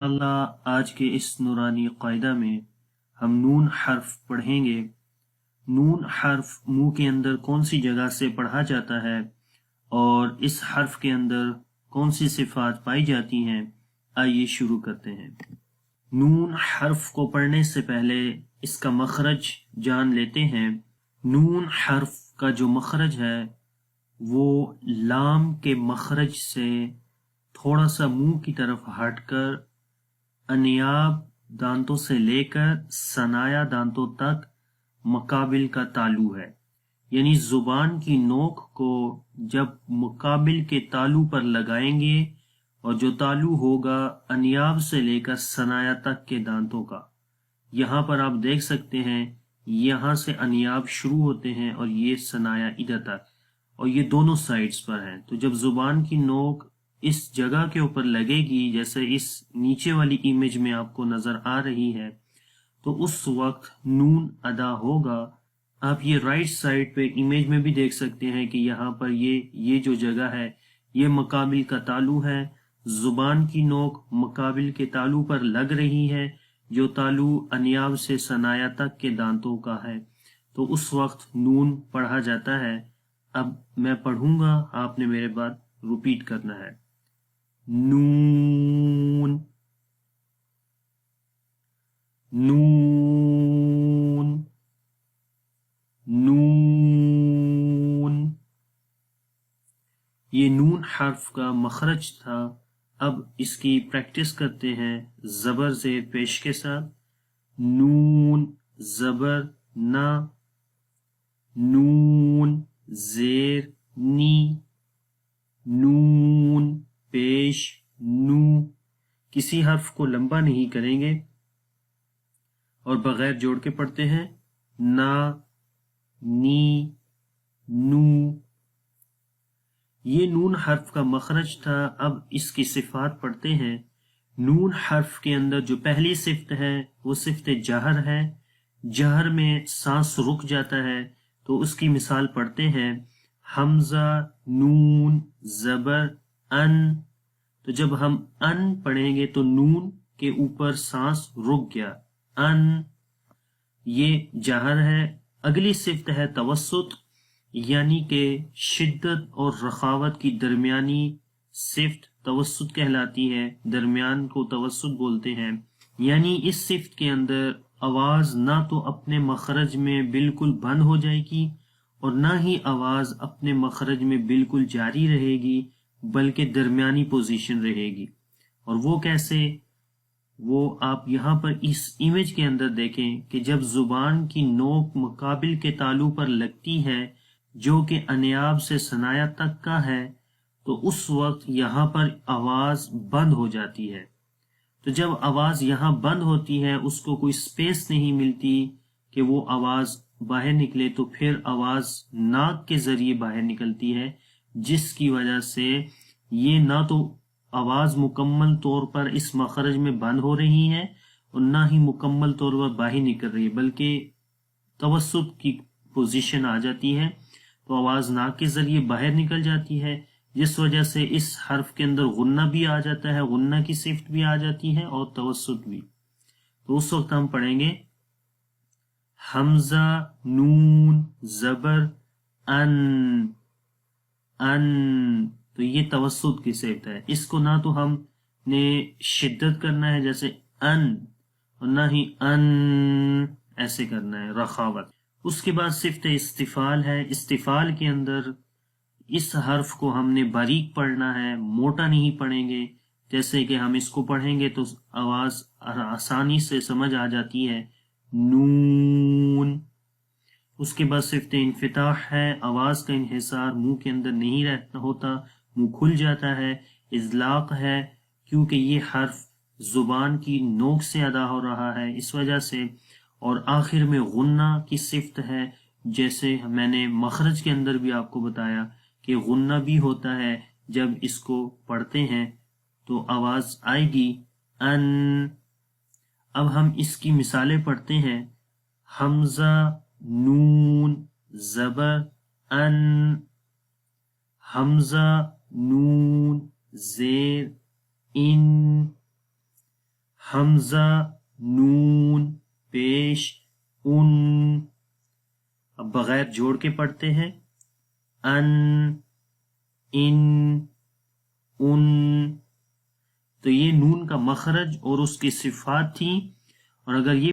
अल्लाह आज के इस नूरानी क़ायदा में हम नून हर्फ पढ़ेंगे। नून हर्फ मुंह के अंदर कौन सी जगह से पढ़ा जाता है और इस हर्फ के अंदर कौन सी सिफात पाई जाती हैं, आइए शुरू करते हैं। नून हर्फ को पढ़ने से पहले इसका मखरज जान लेते हैं। नून हर्फ का जो मखरज है वो लाम के मखरज से थोड़ा सा मुंह की तरफ हटकर अनियाब दांतों से लेकर सनाया दांतों तक मुकाबिल का तालु है। यानी जुबान की नोक को जब मुकाबिल के तालु पर लगाएंगे और जो तालु होगा अनियाब से लेकर सनाया तक के दांतों का, यहाँ पर आप देख सकते हैं यहाँ से अनियाब शुरू होते हैं और ये सनाया इधर तक, और ये दोनों साइड्स पर हैं। तो जब जुबान की नोक इस जगह के ऊपर लगेगी, जैसे इस नीचे वाली इमेज में आपको नजर आ रही है, तो उस वक्त नून अदा होगा। आप ये राइट साइड पे इमेज में भी देख सकते हैं कि यहाँ पर ये जो जगह है ये मुकाबिल का तालु है। जुबान की नोक मुकाबिल के तालु पर लग रही है, जो तालु अनियाब से सनाया तक के दांतों का है, तो उस वक्त नून पढ़ा जाता है। अब मैं पढ़ूंगा, आपने मेरे बाद रिपीट करना है। नून नून नून। ये नून हर्फ का मखरज था। अब इसकी प्रैक्टिस करते हैं जबर ज़ेर पेश के साथ। नून जबर ना, नून ज़ेर नी, नून पेश नू। किसी हर्फ को लंबा नहीं करेंगे और बगैर जोड़ के पढ़ते हैं। ना, नी, नू। ये नून हर्फ का मखरज था। अब इसकी सिफात पढ़ते हैं। नून हर्फ के अंदर जो पहली सिफ्त है वो सिफ्त जहर है। जहर में सांस रुक जाता है, तो उसकी मिसाल पढ़ते हैं। हमजा नून जबर अन। तो जब हम अन पढ़ेंगे तो नून के ऊपर सांस रुक गया, अन। ये जहर है। अगली सिफ्त है तवस्सुत, यानी कि शिद्दत और रखावत की दरमियानी सिफ्त तवस्सुत कहलाती है। दरमियान को तवस्सुत बोलते हैं। यानी इस सिफ्त के अंदर आवाज ना तो अपने मखरज में बिल्कुल बंद हो जाएगी और ना ही आवाज अपने मखरज में बिल्कुल जारी रहेगी, बल्कि दरमियानी पोजीशन रहेगी। और वो कैसे, वो आप यहाँ पर इस इमेज के अंदर देखें कि जब जुबान की नोक मुकाबिल के तालु पर लगती है, जो कि अनियाब से सनाया तक का है, तो उस वक्त यहाँ पर आवाज बंद हो जाती है। तो जब आवाज यहाँ बंद होती है, उसको कोई स्पेस नहीं मिलती कि वो आवाज बाहर निकले, तो फिर आवाज नाक के जरिए बाहर निकलती है, जिसकी वजह से ये ना तो आवाज मुकम्मल तौर पर इस मखरज में बंद हो रही है और ना ही मुकम्मल तौर पर बाहर निकल रही है, बल्कि तवस्सुत की पोजीशन आ जाती है। तो आवाज नाक के जरिए बाहर निकल जाती है, जिस वजह से इस हर्फ के अंदर गुन्ना भी आ जाता है, गुन्ना की सिफ्त भी आ जाती है और तवस्सुत भी। तो उस वक्त हम पढ़ेंगे हमजा नून जबर अन, अन। तो ये तवस्सुत की सिफ्त है। इसको ना तो हमने शिद्दत करना है जैसे अन, और ना ही अन ऐसे करना है, रखावत। उसके बाद सिफ्त इस्तिफाल है। इस्तिफाल के अंदर इस हर्फ को हमने बारीक पढ़ना है, मोटा नहीं पढ़ेंगे। जैसे कि हम इसको पढ़ेंगे तो आवाज आसानी से समझ आ जाती है, नून। उसके बाद सिफ्त इन्फिताह है। आवाज का इन्हिसार मुंह के अंदर नहीं रहता होता, मुंह खुल जाता है। इज़लाक है, क्योंकि ये हर्फ जुबान की नोक से अदा हो रहा है, इस वजह से। और आखिर में गुन्ना की सिफ्त है। जैसे मैंने मखरज के अंदर भी आपको बताया कि गुन्ना भी होता है। जब इसको पढ़ते हैं तो आवाज आएगी अन। अब हम इसकी मिसालें पढ़ते हैं। हमजा नून जबर अन, हमजा नून ज़ेर इन, حمزہ نون پیش ان. اب بغیر جوڑ کے پڑھتے ہیں ان ان ان. تو یہ نون کا مخرج اور اس کی صفات تھیں. اور اگر یہ